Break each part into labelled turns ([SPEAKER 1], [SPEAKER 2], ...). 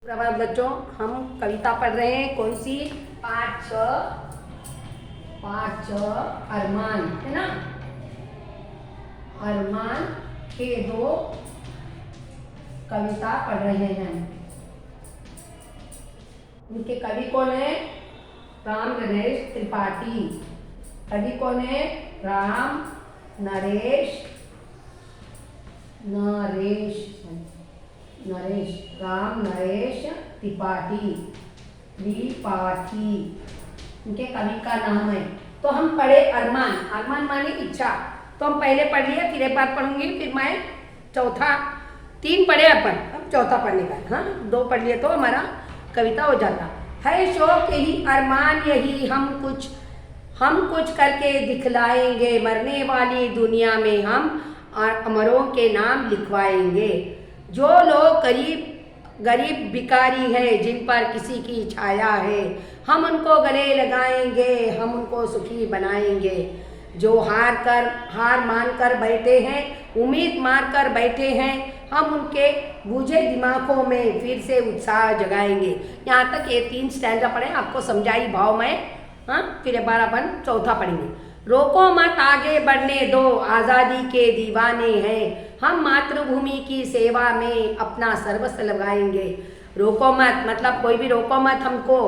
[SPEAKER 1] प्रभात बच्चों, हम कविता पढ़ रहे हैं। कौन सी? पाँच छ अरमान, है ना। अरमान के दो कविता पढ़ रहे हैं। उनके कवि कौन है? राम नरेश त्रिपाठी। कवि कौन है? राम नरेश त्रिपाठी। उनके कवि का नाम है। तो हम पढ़े अरमान। अरमान माने इच्छा। तो हम पहले पढ़ लिए, फिर एक बार पढ़ूंगी, फिर मैं चौथा। तीन पढ़े अपन, अब चौथा पढ़ने का। हाँ, दो पढ़ लिए तो हमारा कविता हो जाता है। शौक यही, अरमान यही, हम कुछ करके दिखलाएंगे। मरने वाली दुनिया में हम अमरों के नाम लिखवाएंगे। जो लोग गरीब भिखारी है, जिन पर किसी की छाया है, हम उनको गले लगाएंगे, हम उनको सुखी बनाएंगे। जो हार मान कर बैठे हैं, उम्मीद मार कर बैठे हैं, हम उनके बूझे दिमागों में फिर से उत्साह जगाएंगे। यहाँ तक ये 3 स्टैंजा पढ़े, आपको समझाई भाव में। हाँ, फिर एक बार अपन चौथा पढ़ेंगे। रोको मत, आगे बढ़ने दो, आज़ादी के दीवाने हैं, हम मातृभूमि की सेवा में अपना सर्वस्व लगाएंगे। रोको मत मतलब कोई भी रोको मत हमको,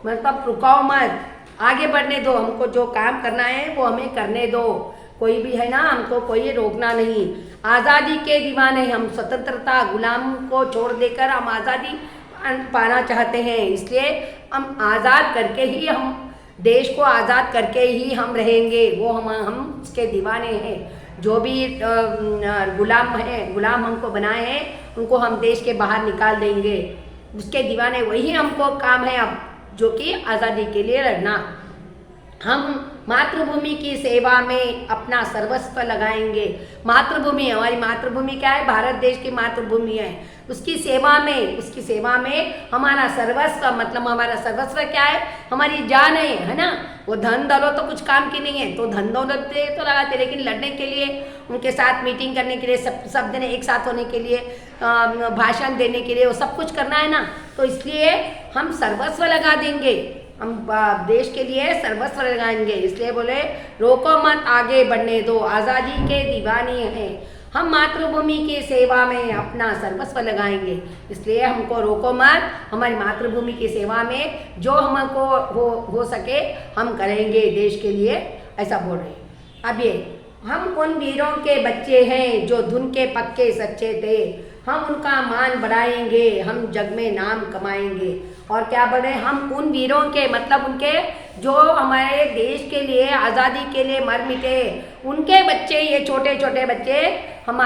[SPEAKER 1] मतलब रुकाओ मत, आगे बढ़ने दो। हमको जो काम करना है वो हमें करने दो, कोई भी है ना, हमको कोई रोकना नहीं। आज़ादी के दीवाने, हम स्वतंत्रता गुलाम को छोड़ देकर हम आज़ादी पाना चाहते हैं। इसलिए हम आज़ाद करके ही, हम देश को आज़ाद करके ही हम रहेंगे। वो हम उसके दीवाने हैं। जो भी गुलाम हमको बनाए हैं, उनको हम देश के बाहर निकाल देंगे। उसके दीवाने वही हमको काम है अब, जो कि आज़ादी के लिए लड़ना। हम मातृभूमि की सेवा में अपना सर्वस्व लगाएंगे। मातृभूमि, हमारी मातृभूमि क्या है? भारत देश की मातृभूमि है। उसकी सेवा में हमारा सर्वस्व, मतलब हमारा सर्वस्व क्या है? हमारी जान है ना। वो धन दौलत तो कुछ काम की नहीं है, तो धन दौलत तो लगाते, लेकिन लड़ने के लिए, उनके साथ मीटिंग करने के लिए, सब दिन एक साथ होने के लिए, भाषण देने के लिए, वो सब कुछ करना है ना। तो इसलिए हम सर्वस्व लगा देंगे, हम देश के लिए सर्वस्व लगाएंगे। इसलिए बोले रोको मत, आगे बढ़ने दो, आज़ादी के दीवाने हैं, हम मातृभूमि की सेवा में अपना सर्वस्व लगाएंगे। इसलिए हमको रोको मत, हमारी मातृभूमि की सेवा में जो हमको हो सके हम करेंगे देश के लिए, ऐसा बोल रहे हैं। अब ये हम उन वीरों के बच्चे हैं जो धुन के पक्के सच्चे थे, हम उनका मान बढ़ाएंगे, हम जग में नाम कमाएंगे। और क्या बोले? हम उन वीरों के, मतलब उनके जो हमारे देश के लिए, आज़ादी के लिए मर मिटे, उनके बच्चे, ये छोटे छोटे बच्चे हम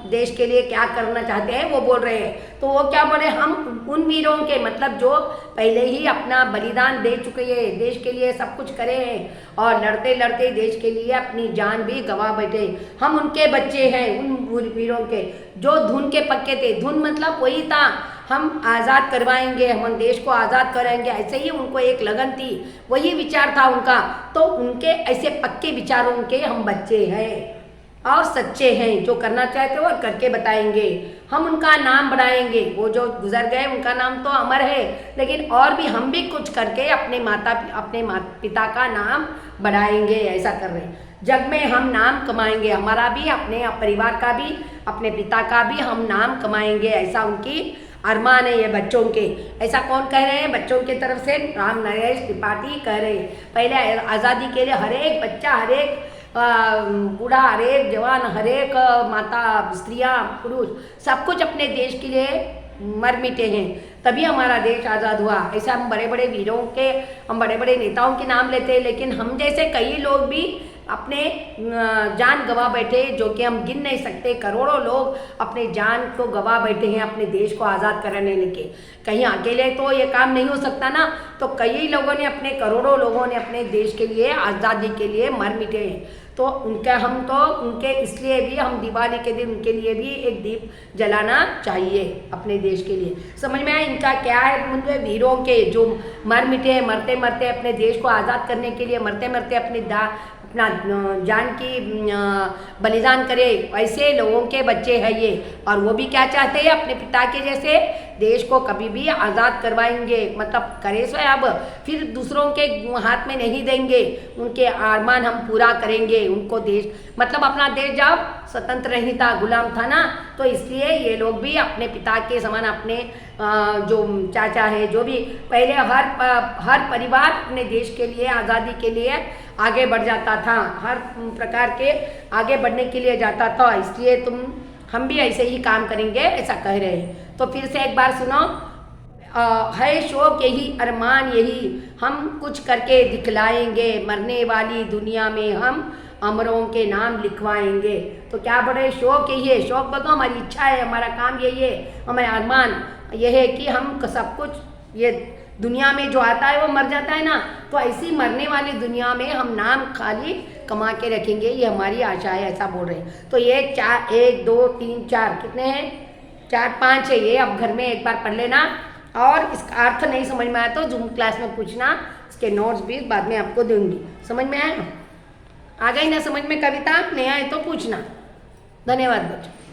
[SPEAKER 1] देश के लिए क्या करना चाहते हैं वो बोल रहे हैं। तो वो क्या बोले? हम उन वीरों के, मतलब जो पहले ही अपना बलिदान दे चुके हैं, देश के लिए सब कुछ करे हैं, और लड़ते लड़ते देश के लिए अपनी जान भी गंवा बैठे, हम उनके बच्चे हैं, उन वीरों के जो धुन के पक्के थे। धुन मतलब वही था, हम आज़ाद करवाएंगे, हम देश को आज़ाद करेंगे। ऐसे ही उनको एक लगन थी, वही विचार था उनका। तो उनके ऐसे पक्के विचारों के हम बच्चे हैं और सच्चे हैं, जो करना चाहते हो और करके बताएंगे। हम उनका नाम बढ़ाएंगे, वो जो गुजर गए उनका नाम तो अमर है, लेकिन और भी हम भी कुछ करके अपने माता पिता का नाम बढ़ाएंगे, ऐसा कर रहे हैं। जग में हम नाम कमाएंगे, हमारा भी, अपने परिवार का भी, अपने पिता का भी हम नाम कमाएंगे, ऐसा उनकी अरमान है ये बच्चों के। ऐसा कौन कह रहे हैं? बच्चों की तरफ से राम नरेश त्रिपाठी कह रहे हैं। पहले आज़ादी के लिए हर एक बच्चा, हर एक बूढ़ा, हर एक जवान, हर एक माता, स्त्रियां, पुरुष, सब कुछ अपने देश के लिए मर मिटे हैं, तभी हमारा देश आज़ाद हुआ। ऐसा हम बड़े बड़े वीरों के, हम बड़े बड़े नेताओं के नाम लेते हैं, लेकिन हम जैसे कई लोग भी अपने जान गंवा बैठे, जो कि हम गिन नहीं सकते। करोड़ों लोग अपने जान को गंवा बैठे हैं अपने देश को आज़ाद कराने के। कहीं अकेले तो ये काम नहीं हो सकता ना, तो कई लोगों ने, अपने करोड़ों लोगों ने अपने देश के लिए, आज़ादी के लिए मर मिटे हैं। तो उनके इसलिए भी हम दिवाली के दिन उनके लिए भी एक दीप जलाना चाहिए अपने देश के लिए। समझ में आया इनका क्या है? उनके वीरों के जो मर मिटे हैं, मरते मरते अपने देश को आज़ाद करने के लिए, मरते मरते अपने अपना जान की बलिदान करे, ऐसे लोगों के बच्चे हैं ये। और वो भी क्या चाहते हैं, अपने पिता के जैसे देश को कभी भी आज़ाद करवाएंगे, मतलब करे सो अब फिर दूसरों के हाथ में नहीं देंगे, उनके अरमान हम पूरा करेंगे। उनको देश मतलब अपना देश जब स्वतंत्र नहीं था, गुलाम था ना, तो इसलिए ये लोग भी अपने पिता के समान अपने जो चाचा है, जो भी पहले हर परिवार अपने देश के लिए, आज़ादी के लिए आगे बढ़ जाता था, हर प्रकार के आगे बढ़ने के लिए जाता था। इसलिए हम भी ऐसे ही काम करेंगे, ऐसा कह रहे हैं। तो फिर से एक बार सुनो, है शौक यही, अरमान यही, हम कुछ करके दिखलाएंगे, मरने वाली दुनिया में हम अमरों के नाम लिखवाएंगे। तो क्या बड़े शौक यही है, शौक बताओ, हमारी इच्छा है, हमारा काम यही है, हमारा अरमान यह है कि हम सब कुछ, ये दुनिया में जो आता है वो मर जाता है ना, तो ऐसी मरने वाली दुनिया में हम नाम खाली कमा के रखेंगे, ये हमारी आशा है, ऐसा बोल रहे हैं। तो ये 1 2 3 4 कितने हैं, 4 5 है ये। अब घर में एक बार पढ़ लेना, और इसका अर्थ नहीं समझ में आया तो जूम क्लास में पूछना, इसके नोट्स भी बाद में आपको दूंगी। समझ में आया, आ गई ना समझ में कविता, नहीं आए तो पूछना। धन्यवाद बच्चों।